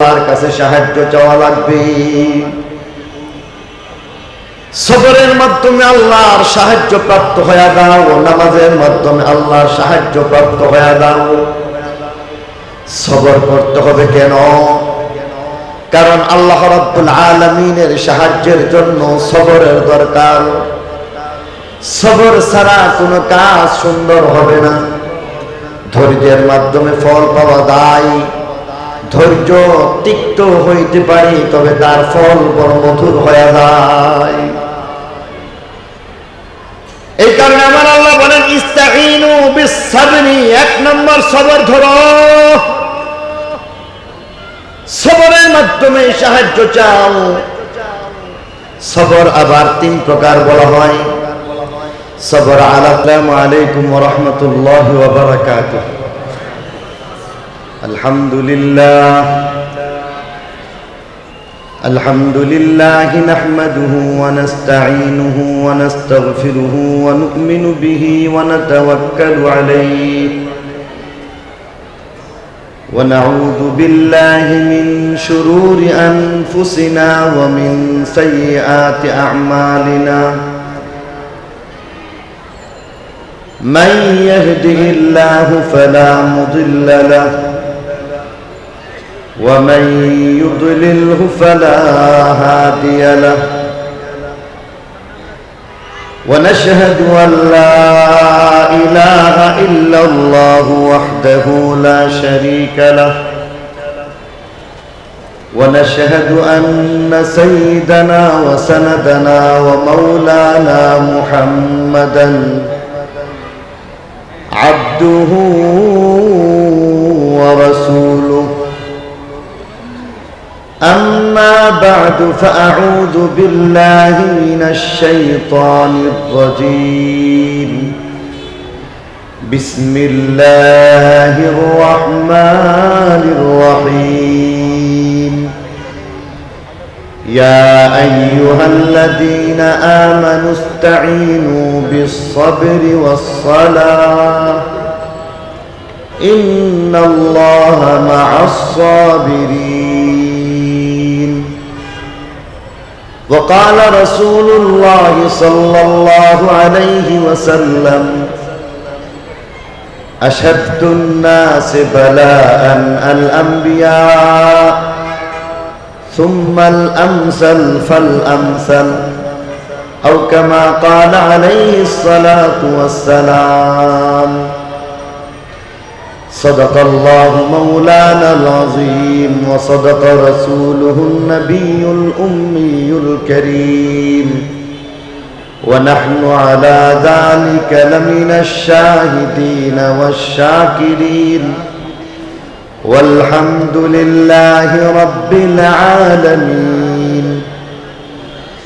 আল্লাহর কাছে সাহায্য চাওয়া লাগবে। সবরের মাধ্যমে আল্লাহর সাহায্য প্রাপ্ত হয়ে দাও, নামাজের মাধ্যমে আল্লাহর সাহায্য প্রাপ্ত হয়ে দাও। সবর করতে হবে কেন? কারণ আল্লাহ রাব্বুল আলামিনের সাহায্যের জন্য সবরের দরকার। সবর ছাড়া কোনো কাজ সুন্দর হবে না। ধৈর্যের মাধ্যমে ফল পাওয়া যায়। ধৈর্য তিক্ত হইতে পারে, তবে তার ফল বড় মধুর হয়ে যায়। এই কারণে আমার আল্লাহ বলেন ইস্তাঈনু বিস-সাবরি, এক নম্বর সবর ধরো। সবরের মাধ্যমে সাহায্য চাও। সবর আবার তিন প্রকার বলা হয়। সবর আসসালামু আলাইকুম ওয়া রাহমাতুল্লাহি ওয়া বারাকাতুহু। আলহামদুলিল্লাহ নাহমাদুহু ওয়া নাস্তাঈনুহু ওয়া নাস্তাগফিরুহু ওয়া নু'মিনু বিহি ওয়া নাতাওয়াক্কালু আলাইহি ওয়া নাউযু বিল্লাহি মিন শুরুরি আনফুসিনা ওয়া মিন সাইয়্যাতি আ'মালিনা। من يهده الله فلا مضل له ومن يضلله فلا هادي له ونشهد أن لا إله إلا الله وحده لا شريك له ونشهد أن سيدنا وسندنا ومولانا محمدا عبده ورسوله. أما بعد فأعوذ بالله من الشيطان الرجيم. بسم الله الرحمن الرحيم. يا أيها الذين آمنوا استعينوا بالصبر والصلاة إن الله مع الصابرين. وقال رسول الله صلى الله عليه وسلم أشد الناس بلاء الأنبياء ثم الأمثل فالأمثل أو كما قال عليه الصلاة والسلام. صدق الله مولانا العظيم وصدق رسوله النبي الأمي الكريم ونحن على ذلك لمن الشاهدين والشاكرين والحمد لله رب العالمين.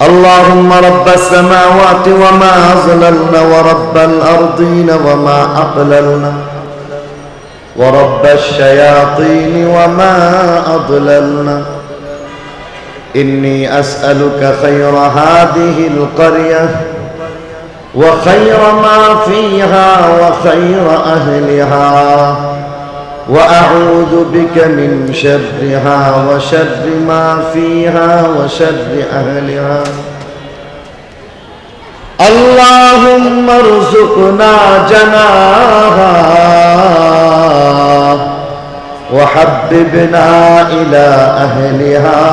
اللهم رب السماوات وما أظللنا ورب الأرضين وما أقللنا ورب الشياطين وما أضللنا. إني أسألك خير هذه القرية وخير ما فيها وخير أهلها وأعوذ بك من شرها وشر ما فيها وشر أهلها. اللهم ارزقنا جناها وحببنا إلى أهلها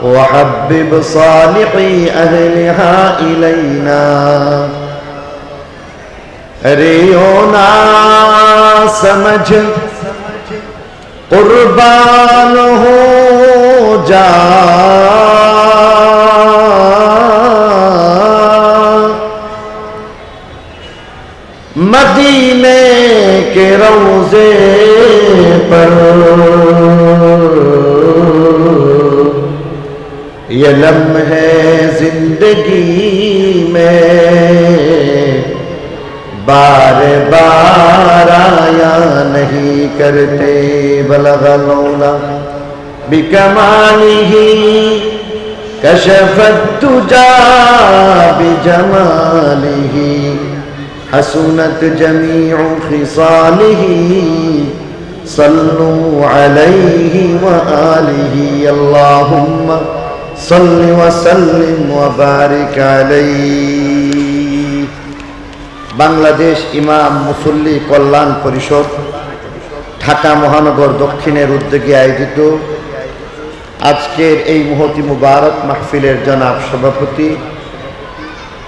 وحبب صالحي أهلها إلينا. रियो ना समझ कुर्बान हो जा मदीने के रोज़े पर ये लम्हे जिंदगी में बार बार आया नहीं करते. बलगल मौला बिकमालिही कशफत तुजा बिजमालिही हसनत जमीउ खिसालिही সাল্লু আলাইহি ওয়া আলিহি আল্লাহুম্মা সাল্লি ওয়া সাল্লিম ওয়া বারিক আলাইহি। বাংলাদেশ ইমাম মুসল্লি কল্যাণ পরিষদ ঢাকা মহানগর দক্ষিণের উদ্যোগে আয়োজিত আজকের এই মুহতি মুবারক মাহফিলের জনাব সভাপতি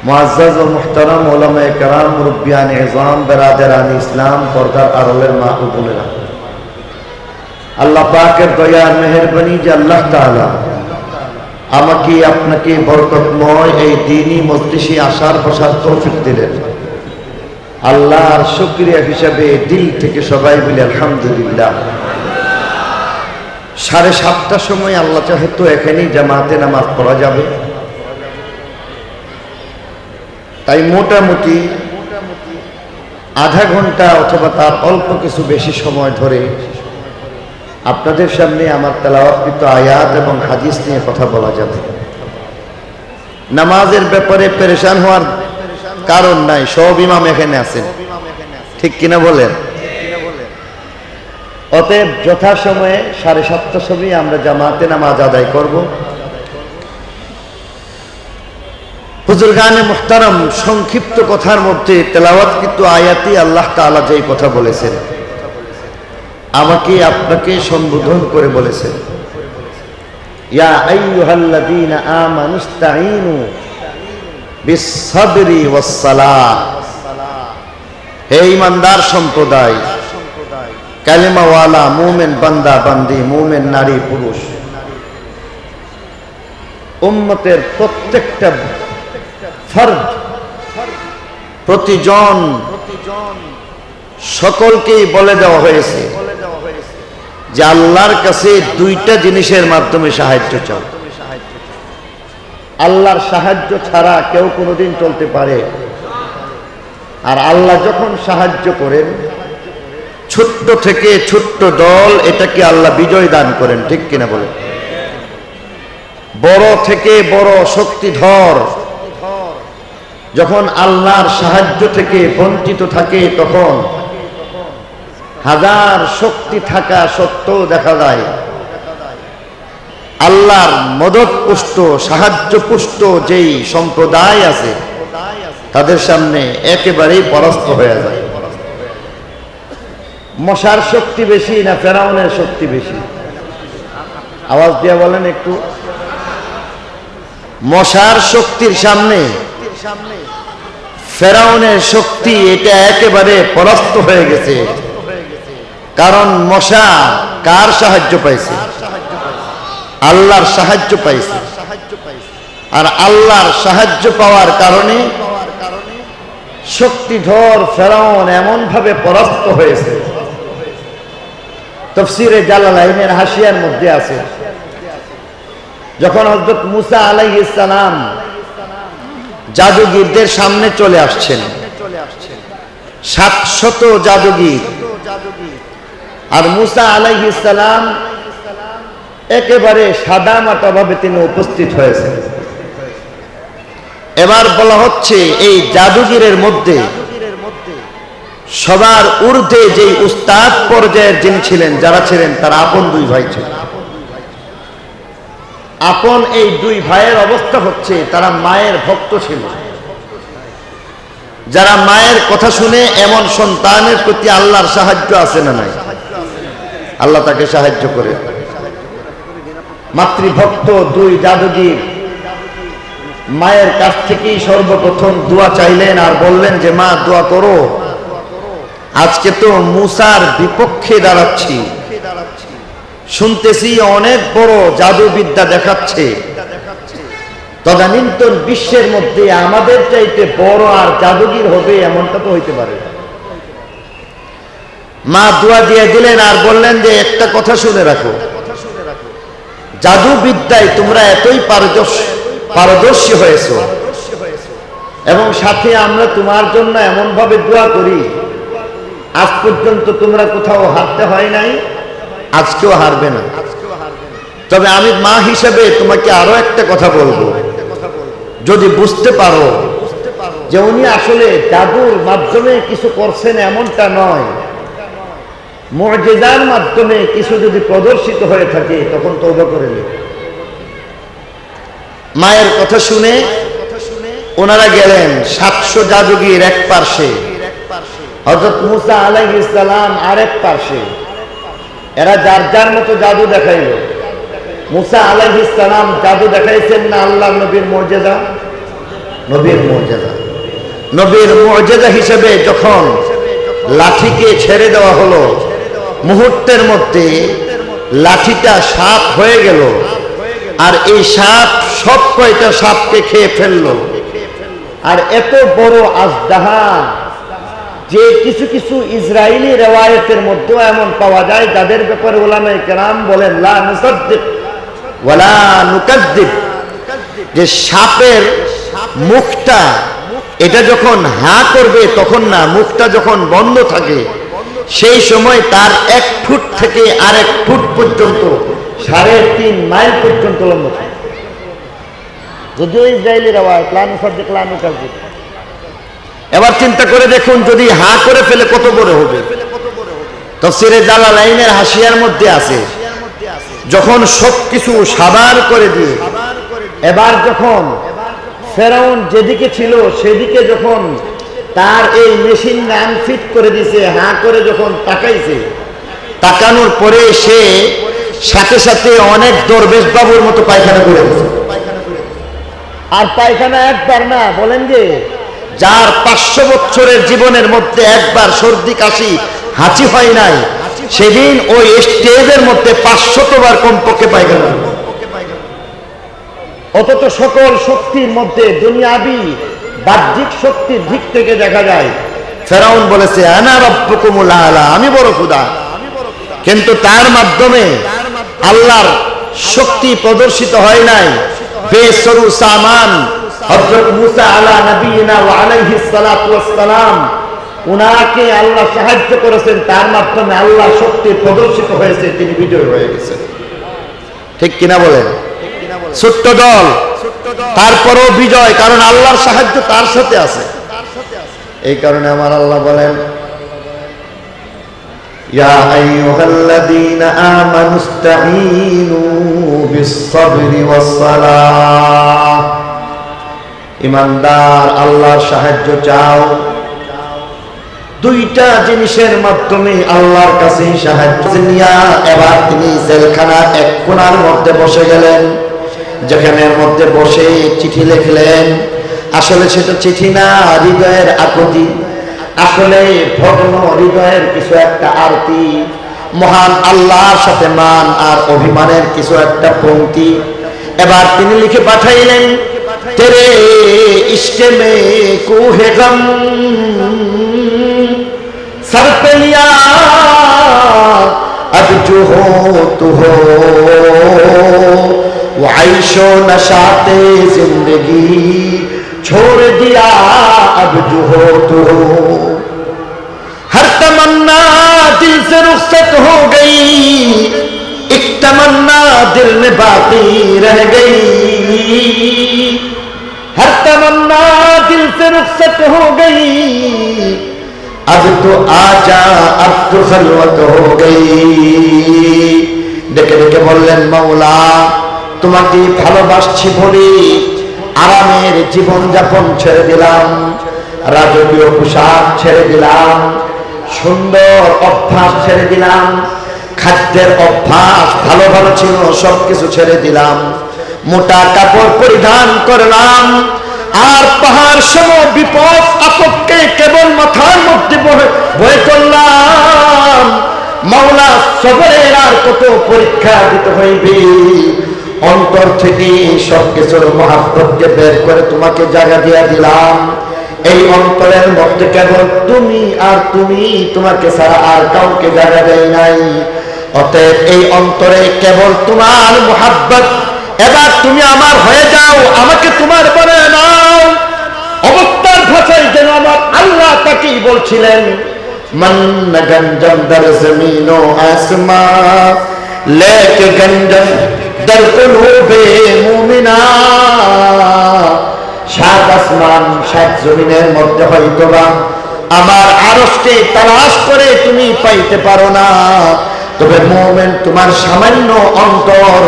মুআজ্জাজ ও মুহতারাম উলামায়ে কেরাম, মুরব্বিয়ান ইজম, বেরাদারান ইসলাম, পর্দার আড়ালের মা ও বোনেরা, আল্লাহ পাকের দয়া মেহেরবানি যে আল্লাহ তাআলা আমাকে আপনাকে বরকতময় এই দ্বীনি মজলিসে আসার বসার তৌফিক দিলেন। আল্লাহর শুকরিয়া হিসাবে দিল থেকে সবাই মিলে আলহামদুলিল্লাহ। 7:30টার সময় আল্লাহ চাহে তো এখানেই জামাতে নামাজ পড়া যাবে। তাই মোটামুটি আধা ঘন্টা অথবা তার অল্প কিছু বেশি সময় ধরে আপনাদের সামনে আমার তেলাওয়াতকৃত আয়াত এবং হাদিস নিয়ে কথা বলা যাবে। নামাজের ব্যাপারে পেরেশান হওয়ার কারণ নাই, সব ইমাম এখানে আছেন, ঠিক কিনা বলেন? অতএব যথাসময়ে 7:30টার সময় আমরা জামাতে নামাজ আদায় করব। বুজুর্গানে মুহতারাম, সংক্ষিপ্ত কথার মধ্যে তেলাওয়াতকৃত আয়াতে আল্লাহ তাআলা যেই কথা বলেছেন, আমাকে আপনাকে সম্বোধন করে বলেছেন, ইয়া আইয়ুহাল্লাযীনা আমানুস্তাঈনু বিস-সাবরি ওয়াস-সালাহ। হে ঈমানদার সম্প্রদায়, কালিমাওয়ালা মুমিন বান্দা বান্দি, মুমিন নারী পুরুষ, উম্মতের প্রত্যেকটা ফরদ, প্রতিজন সকলকেই বলে দেওয়া হয়েছে যে আল্লাহর কাছে দুইটা জিনিসের মাধ্যমে সাহায্য চাও। আল্লাহর সাহায্য ছাড়া কেউ কোনোদিন চলতে পারে? আর আল্লাহ যখন সাহায্য করেন, ছোট্ট থেকে ছোট্ট দল এটাকে আল্লাহ বিজয় দান করেন, ঠিক কিনা বলে? বড় থেকে বড় শক্তিধর যখন আল্লাহর সাহায্য থেকে বঞ্চিত থাকে, তখন হাজার শক্তি থাকা সত্ত্বেও দেখা যায় আল্লাহর মদত পুষ্ট, সাহায্য পুষ্ট যেই সম্প্রদায় আছে তাদের সামনে একেবারেই পরাস্ত হয়ে যায়। মশার শক্তি বেশি না ফেরাউনের শক্তি বেশি? আওয়াজ দিয়ে বলেন একটু। মশার শক্তির সামনে ফেরাউনের শক্তি এটা একেবারে পরাস্ত হয়ে গেছে। কারণ মশা কার সাহায্য পাইছে? আল্লাহর সাহায্য পাইছে। আর আল্লাহর সাহায্য পাওয়ার কারণে শক্তিধর ফেরাউন এমন ভাবে পরাস্ত হয়েছে। তাফসীরে জালালাইনের হাসিয়ার মধ্যে আছে, যখন হযরত মুসা আলাইহিস সালাম জাদুগীরদের সামনে চলে আসছেন, 700 জাদুগীর, আর মুসা আলাইহিস সালাম একেবারে সাদামাটা ভাবে তিনি উপস্থিত হয়েছেন। এবার বলা হচ্ছে এই জাদুগীরের মধ্যে সবার ঊর্ধ্বে যে উস্তাদ পর্যায়ের যিনি ছিলেন, যারা ছিলেন তারা আপন দুই ভাই ছিলেন। আপন এই দুই ভাইয়ের অবস্থা হচ্ছে তারা মায়ের ভক্ত ছিল। যারা মায়ের কথা শুনে, এমন সন্তানের প্রতি আল্লাহর সাহায্য আছে না নাই? আল্লাহ তাকে সাহায্য করে। মাতৃভক্ত দুই জাদুগীর মায়ের কাছ থেকেই সর্বপ্রথম দোয়া চাইলেন আর বললেন যে মা দোয়া করো, আজকে তো মুসার বিপক্ষে দাঁড়াচ্ছি, শুনতেছি অনেক বড় জাদুবিদ্যা দেখাচ্ছে, তদানীন্তন বিশ্বের মধ্যে আমাদের চাইতে বড় আর জাদুগীর হবে এমনটা তো হইতে পারে। মা দোয়া দিয়ে দিলেন আর বললেন যে একটা কথা শুনে রাখো, জাদুবিদ্যায় তোমরা এতই পারদর্শী হয়েছো এবং সাথে আমরা তোমার জন্য এমন ভাবে দোয়া করি, আজ পর্যন্ত তোমরা কোথাও হারতে হয় নাই, আজকেও হারবে না। তবে আমি মা হিসেবে তোমাকে আরো একটা কথা বলবো, যদি বুঝতে পারো যে উনি আসলে জাদুর মাধ্যমে কিছু করছেন এমনটা নয়, মুজিজার মাধ্যমে কিছু যদি প্রদর্শিত হয়ে থাকে তখন তওবা করে নিন। মায়ের কথা শুনে ওনারা গেলেন 700 জাদুগির এক পার্শ্বে, হযরত মুসা আলাইহিস সালাম আরেক পার্শ্বে। এরা যার যার মতো জাদু দেখাইল। মুসা আলাইহিস সালাম জাদু দেখাইছেন না আল্লাহর নবীর মুজিজা? নবীর মুজিজা। নবীর মুজিজা হিসেবে যখন লাঠিকে ছেড়ে দেওয়া হলো, মুহূর্তের মধ্যে লাঠিটা সাপ হয়ে গেল, আর এই সাপ সব কয়টা সাপকে খেয়ে ফেললো। আর এত বড় আজদাহা যে কিছু কিছু ইসরায়েলি রিওয়ায়াতের মধ্যেও এমন পাওয়া যায় যাদের ব্যাপারে উলামায়ে কেরাম বলেন লা নুসাদ্দিক ওয়ালা নুকাদ্দিব, যে সাপের মুখটা এটা যখন হা করবে তখন না, মুখটা যখন বন্ধ থাকে সেই সময় তার 1 ফুট থেকে আরেক ফুট পর্যন্ত 3.5 মাইল পর্যন্ত লম্বা থাকে। যদিও ইসরায়েলি রিওয়ায়াত লা নুসাদ্দিক লা নুকাদ্দিব। এবার চিন্তা করে দেখুন যদি হা করে ফেলে কত বড় হবে। তাফসীরে জালালাইনের হাসিয়ার মধ্যে আছে যখন সবকিছু সাবার করে দিয়ে এবার যখন ফেরাউন যেদিকে ছিল সেদিকে যখন তার এই মেশিন গান ফিট করে দিয়েছে, হা করে যখন তাকাইছে, তাকানোর পরে সে সাথে সাথে অনেক দরবেশ বাবুর মতো পায়খানা করে দিয়েছে। আর পায়খানা একবার না, বলেন যে যার 500 বছরের জীবনের মধ্যে একবার সর্দি কাশি হাঁচি হয় নাই, সেদিন ওই স্টেজের মধ্যে 500 বার কমপক্ষে পায়খানা। অথচ সকল শক্তির মধ্যে দুনিয়াবি বাহ্যিক শক্তির দিক থেকে দেখা যায় ফেরাউন বলেছে আনা রাব্বুকুমুল আলা, আমি বড় খোদা। কিন্তু তার মাধ্যমে আল্লাহর শক্তি প্রদর্শিত হয় নাই। বেসরু সামান হযরত মুসা আলা নবিয়িনা ওয়া আলাইহিস সালাতু ওয়াস সালাম, উনাকে আল্লাহ সাহায্য করেছেন, তার মাধ্যমে আল্লাহর শক্তি প্রদর্শিত হয়েছে, তিনি বিজয় হয়ে গেছেন। ঠিক কিনা বলেন? ছোট্ট দল, তারপরও বিজয়, কারণ আল্লাহর সাহায্য তার সাথে আছে। এই কারণে আমার আল্লাহ বলেন ইয়া আইয়ুহাল্লাযীনা আমানুস্তাঈনু বিস-সাবরি ওয়াস-সালাহ, ঈমানদার আল্লাহর সাহায্য চাও। দুইটা জিনিসের মাধ্যমে আল্লাহর কাছে সাহায্য নিয়া এবার তিনি জেলখানার এক কোণার মধ্যে বসে গেলেন, যেখানের মধ্যে বসে চিঠি লিখলেন। আসলে সেটা চিঠি না, হৃদয়ের আকুতি, আসলে ভগ্ন হৃদয়ের কিছু একটা আরতি, মহান আল্লাহর সাথে মান আর অভিমানের কিছু একটা পংক্তি। এবার তিনি লিখে পাঠাইলেন তেরে ইশকে মে কুহে গম सर पे लिया अब जो हो तू हो वो आयशो नशाते जिंदगी छोड़ दिया अब जो हो तू हो हर तमन्ना दिल से रुखसत हो गई एक तमन्ना दिल में बाकी रह गई हर तमन्ना दिल से रुखसत हो गई अब तो आजा अब तो खलवत हो गई। ডেকে ডেকে বললেন মাওলা, তোমাকে ভালোবাসছি বলে আরামের জীবন যাপন ছেড়ে দিলাম, রাজকীয় পোশাক ছেড়ে দিলাম, সুন্দর অভ্যাস ছেড়ে দিলাম, খাদ্যের অভ্যাস ভালো ভালো ছিল সবকিছু ছেড়ে দিলাম, মোটা কাপড় পরিধান করলাম, আর পাহাড় সম বিপদ আপদকে কেবল মাথার মধ্যে বয়ে চললাম। মাওলা, সবরের আর কত পরীক্ষা দিতে হইবে, অন্তর থেকে সবকিছুর মহাব্বতকে বের করে তোমাকে জায়গা দিয়া দিলাম। এই অন্তরের মধ্যে কেবল তুমি আর তুমি, তোমাকে ছাড়া আর কাউকে জায়গা দেয় নাই। অতএব এই অন্তরে কেবল তোমার মহাব্বত, এবার তুমি আমার হয়ে যাও, আমাকে তোমার বানায় নাও। অবস্থার ভাষায় যেন আমার আল্লাহ তাকেই বলছিলেন मन गंजम दर जमीनो आसमा लेके गंजम दर कुलूबे मुमिना। সাত আসমান সাত জমিনের মধ্যে হয়তোবা আমার আরশকে তালাশ করে তুমি পাইতে পারো না। তবে মুমিন তোমার সামান্য অন্তর,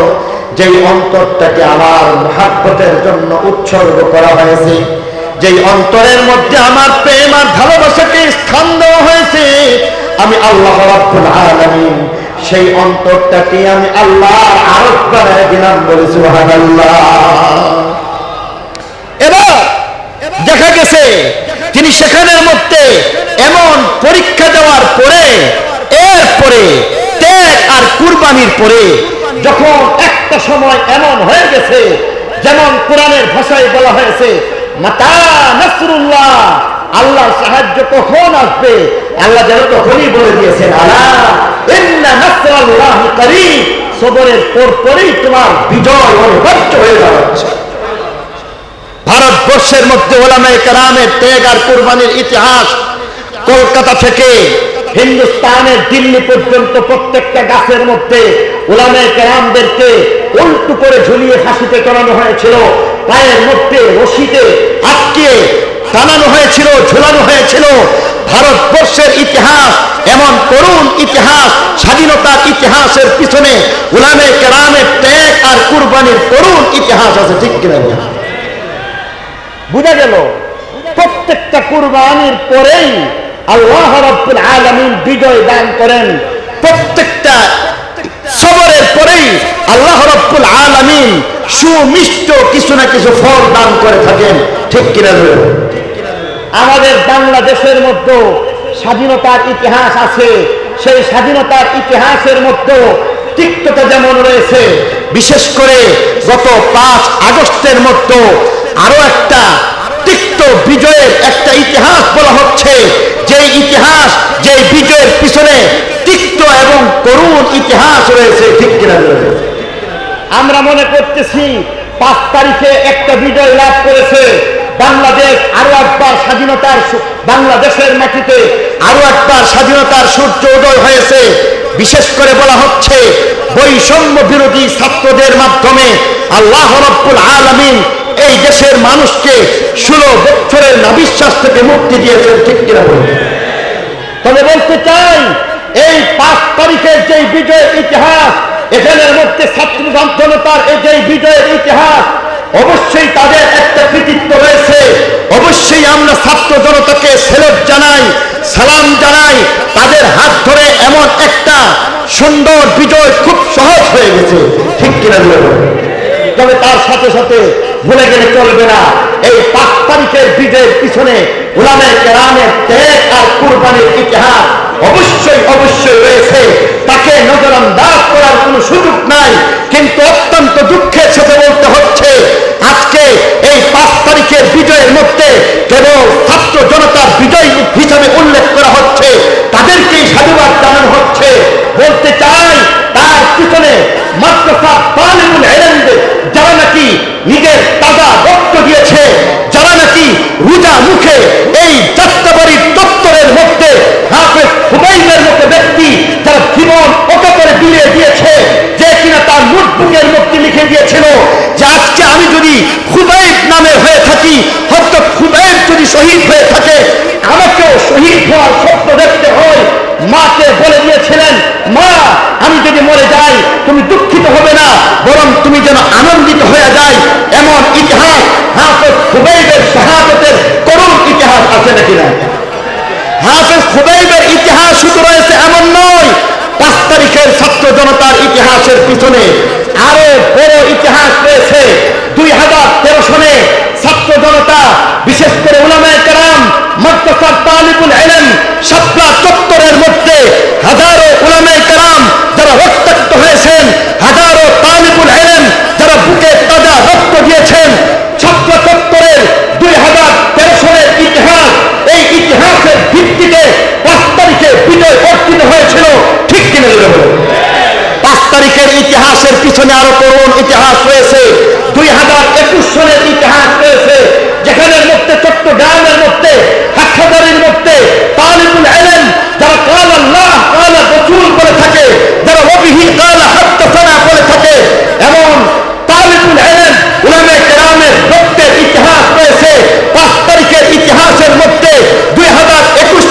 যেই অন্তরটাকে আমার মুহাব্বতের জন্য উৎসর্গ করা হয়েছে, যেই অন্তরের মধ্যে আমার প্রেম আর ভালোবাসাকে স্থান দেওয়া হয়েছে, আমি আল্লাহ রাব্বুল আলামিন সেই অন্তরটাকে আমি আল্লাহর আরশ বানায় দিলাম। বলে সুবহানাল্লাহ। এবার দেখা গেছে তিনি সেখানের মধ্যে এমন পরীক্ষা দেওয়ার পরে, এরপরে ত্যাগ আর কুরবানির পরে যখন একটা সময় এমন হয়ে গেছে, যেমন কোরআনের ভাষায় বলা হয়েছে, মাতা নাসরুল্লাহ, আল্লাহর সাহায্য কখন আসবে, আল্লাহ যেন তখনই বলে দিয়েছেন, আলা ইন্না নাসরাল্লাহি করিব, সবরের পরপরই তোমার বিজয় অনিবার্য হয়ে যাচ্ছে। ভারতবর্ষের মধ্যে উলামায়ে কেরামের ত্যাগ আর কুরবানির ইতিহাস, কলকাতা থেকে হিন্দুস্তানের দিল্লি পর্যন্ত প্রত্যেকটা গাছের মধ্যে উলামায়ে কেরামদেরকে উল্টো করে ঝুলিয়ে ফাঁসিতে টানানো হয়েছিল, পায়ের মধ্যে রশিতে আটকিয়ে টানানো হয়েছিল, ঝুলানো হয়েছিল। ভারতবর্ষের ইতিহাস এমন করুণ ইতিহাস, স্বাধীনতার ইতিহাসের পিছনে উলামায়ে কেরামের ত্যাগ আর কুরবানির করুণ ইতিহাস আছে, ঠিক কিনা? বুঝা গেল প্রত্যেকটা কুরবানির পরেই আল্লাহ রাব্বুল আলামিন বিজয় দান করেন, প্রত্যেকটা সবরের পরেই আল্লাহ রাব্বুল আলামিন সুমিষ্ট কিছু না কিছু ফল দান করে থাকেন, ঠিক কিনা? আমাদের বাংলাদেশের মধ্যে স্বাধীনতার ইতিহাস আছে, সেই স্বাধীনতার ইতিহাসের মধ্যে তিক্ততা যেমন রয়েছে, বিশেষ করে গত 5 আগস্টের মধ্যে আরো একটা তিক্ত বিজয়ের একটা ইতিহাস বলা হচ্ছে, যে ইতিহাস, যে বিজয়ের পিছনে তিক্ত এবং করুণ ইতিহাস রয়েছে, ঠিক কিনা? আমরা মনে করতেছি 5 তারিখে একটা বিজয় লাভ করেছে বাংলাদেশ, আরো একবার স্বাধীনতার, বাংলাদেশের মাটিতে আরো একবার স্বাধীনতার সূর্য উদয় হয়েছে। বিশেষ করে বলা হচ্ছে বৈষম্য বিরোধী ছাত্রদের মাধ্যমে আল্লাহ রাব্বুল আলামিন এই দেশের মানুষকে 16 বছরের নাবিশ্বাস থেকে মুক্তি দিয়েছেন, ঠিক কিনা? তবে বলতে চাই, এই 5 তারিখের যে বিজয়ের ইতিহাস, এখানের মধ্যে ছাত্র জনতার এই যে বিজয়ের ইতিহাস, অবশ্যই তাদের একটা কৃতিত্ব রয়েছে। অবশ্যই আমরা ছাত্র জনতাকে সেলুট জানাই, সালাম জানাই। তাদের হাত ধরে এমন একটা সুন্দর বিজয় খুব সহজ হয়ে গেছে, ঠিক কিনা? তবে তার সাথে সাথে ভুলে গেলে চলবে না, এই 5 তারিখের বিজয়ের পিছনে উলামায়ে কেরামের ত্যাগ আর কুরবানির ইতিহাস অবশ্যই অবশ্যই রয়েছে, তাকে নজরআন্দাজ করার কোনো সুযোগ নাই। কিন্তু অত্যন্ত দুঃখের সাথে বলতে হচ্ছে, আজকে এই 5 তারিখের বিজয়ের মধ্যে কেবল ছাত্র জনতার বিজয় হিসাবে উল্লেখ করা হচ্ছে, তাদেরকেই সাধুবাদ জানানো হচ্ছে। বলতে চাই, তার পিছনে মাদ্রাসা তালিবুল ইলমদের যারা নাকি নিজের তাজা রক্ত দিয়েছে, যারা নাকি রোজা মুখে এই যাত্রাবাড়ির চত্বরের মধ্যে হাফেজ খুবাইবের মতো ব্যক্তি, যারা জীবন অকাতরে বিলিয়ে দিয়েছে, যে কিনা তার নোটবুকের মধ্যে লিখে দিয়েছিল যে আজকে আমি যদি খুবাইব নামে হয়ে থাকি, হয়তো খুবাইব যদি শহীদ হয়ে থাকে, আমাকেও শহীদ হওয়ার স্বপ্ন দেখতে হয়। মাকে বলে দিয়েছিলেন, মা আমি যদি মরে যাই তুমি দুঃখিত হবে না, বরং তুমি যেন আনন্দিত হয়ে যায়। এমন ইতিহাস হাফেজ খুবাইবের শাহাদাতের করুণ ইতিহাস আছে নাকি না? হাফেজ খুবাইবের ইতিহাস শুধু রয়েছে এমন নয়, 5 তারিখের ছাত্র জনতার ইতিহাসের পিছনে আরো বড় ইতিহাস রয়েছে। 2013 সনে ছাত্র জনতা, বিশেষ করে উলামায়ে কেরাম, মাদ্রাসার তালিবুল ইলম, শাপলা চত্বরের মধ্যে হাজারো উলামায়ে কেরাম যারা রক্তাক্ত হয়েছেন, হাজারো তালিবুল ইলম যারা বুকে তাজা রক্ত দিয়েছেন, শাপলা চত্বরের 2013 সনের ইতিহাস, এই ইতিহাসের ভিত্তিতে 5 তারিখে বিজয় অর্জিত হয়েছিল, ঠিক কিনা? 5 তারিখের ইতিহাসের পিছনে আরো করুণ ইতিহাস রয়েছে। 2021 সনের ইতিহাস রয়েছে, যেখানের মধ্যে চট্টগ্রামের মধ্যে হাটহাজারীর মধ্যে তালিবুল ইলম যারা কাল আল্লাহ কাল রাসূল বলে থাকে, যারা ওয়াবিহি কাল হাদাসানা বলে থাকে, এমন তালিবুল ইলম উলামায়ে কেরামের রক্তের ইতিহাস রয়েছে। 5 তারিখের ইতিহাসের মধ্যে 2021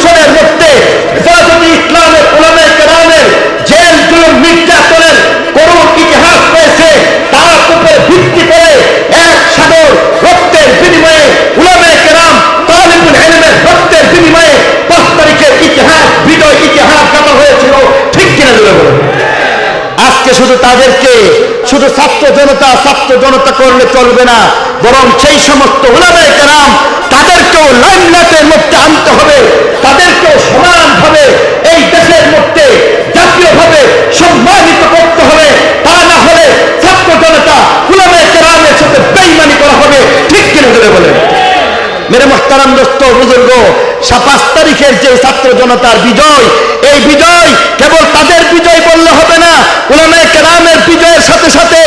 শুধু তাদেরকে শুধু ছাত্র জনতা করলে চলবে না, বরং সেই সমস্ত উলামায়ে কেরাম তাদেরকেও লাইমলাইটের মধ্যে আনতে হবে, তাদেরকেও সমানভাবে এই দেশের মধ্যে জাতীয়ভাবে সম্মানিত করতে হবে। তা না হলে ছাত্র জনতা উলামায়ে কেরামের সাথে বেঈমানি করা হবে। ঠিক কিনা বলেন? মেরে মুহতারাম দোস্ত বুজুর্গ, 5 তারিখের যে ছাত্র জনতার বিজয়, এই বিজয় কেবল তাদের বিজয় বললে হবে না, উলামায়ে কেরামের বিজয়ের সাথে সাথে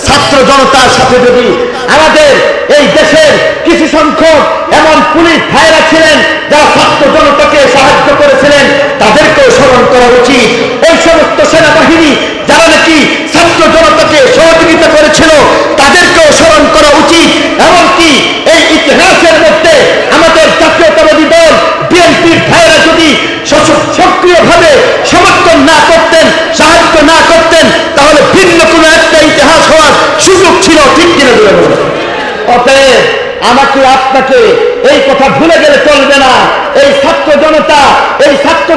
ছাত্র জনতার সাথে যদি আমাদের এই দেশের কিছু সংখ্যক এমন পুলিশ ভাইরা ছিলেন যারা ছাত্র জনতাকে সাহায্য করেছিলেন, তাদেরকেও স্মরণ করা উচিত। ওই সমস্ত সেনাবাহিনী যারা নাকি ছাত্র জনতাকে সহযোগিতা করেছিল, তাদেরকেও স্মরণ করা উচিত। এমনকি এই ইতিহাসের মধ্যে আমাদের জাতীয়তাবাদী দল বিএনপির ভাইরা যদি সক্রিয়ভাবে সমর্থন না করতেন, সাহায্য না করতেন, তাহলে ভিন্ন কোনো একটা ইতিহাস হওয়ার সুযোগ ছিল। ঠিক কিনা বলেন? অতএব আমাকে আপনাকে এই কথা ভুলে গেলে চলবে না। এই ছাত্র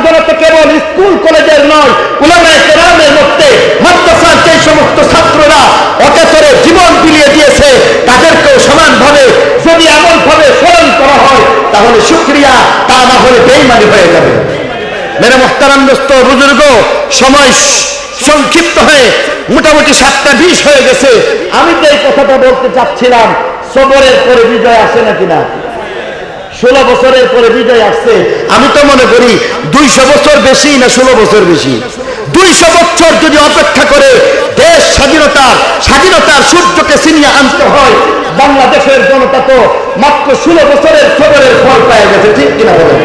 জনতা কেবল স্কুল কলেজের নয়, উলামায়ে কেরামের মধ্যে মাদ্রাসার যে সমস্ত ছাত্ররা অকাতরে জীবন বিলিয়ে দিয়েছে, তাদেরকেও সমানভাবে যদি এমনভাবে স্মরণ করা হয়, তাহলে শুকরিয়া, তা না হলে বেঈমানি হয়ে যাবে। মেরে মুহতারাম দোস্ত বুজুর্গ, সময় সংক্ষিপ্ত হয়ে মোটামুটি 7:20 হয়ে গেছে। আমি তো এই কথাটা বলতে চাচ্ছিলাম, সবরের পরে বিজয় আসে নাকি না? 16 বছরের পরে বিজয় আসছে। আমি তো মনে করি 200 বছর বেশি না 16 বছর বেশি। 200 বছর যদি অপেক্ষা করে দেশ স্বাধীনতার সূর্যকে ছিনিয়ে আনতে হয়, বাংলাদেশের জনতা তো মাত্র 16 বছরের সবরের ফল পেয়ে গেছে। ঠিক কিনা বলেন?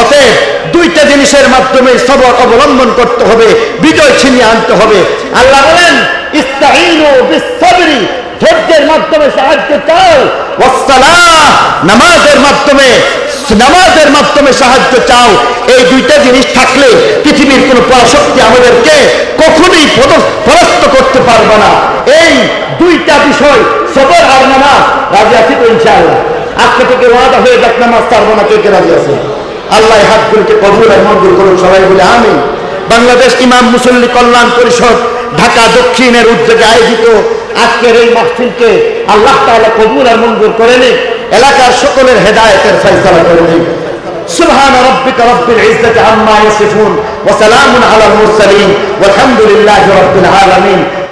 অতএব 2টা জিনিসের মাধ্যমে সবর অবলম্বন করতে হবে, বিজয় ছিনিয়ে আনতে হবে। আল্লাহ বলেন, ইস্তাঈনু বিস-সাবরি, ধৈর্যের মাধ্যমে সাহায্য চাও, ওয়াস-সালাহ, নামাজের মাধ্যমে সাহায্য চাও। এই 2টা জিনিস থাকলে পৃথিবীর কোনো পরাশক্তি আমাদেরকে কখনোই পরাস্ত করতে পারবে না। এই 2টা বিষয়, সবর আর নামাজ। রাজি আছি তো ইনশাআল্লাহ? আজকে থেকে ওয়াদা হয়ে যাক, নামাজ ছাড়বো না। কে রাজি আছে? আল্লাহ হাতগুলোকে কবুল আর মঞ্জুর করুন, সবাই বলে আমিন। বাংলাদেশ ইমাম মুসল্লি কল্যাণ পরিষদ ঢাকা দক্ষিণের উদ্যোগে আয়োজিত আজকের এই মাহফিলকে আল্লাহ তাআলা কবুল আর মঞ্জুর করে নিন, এলাকার সকলের হেদায়েতের ফয়সালা করে নিন। সুবহান রাব্বিকা রাব্বিল ইজ্জাতি আম্মা ইয়াসিফুন ওয়া সালামুন আলাল মুরসালিন ওয়ালহামদুলিল্লাহি রাব্বিল আলামিন।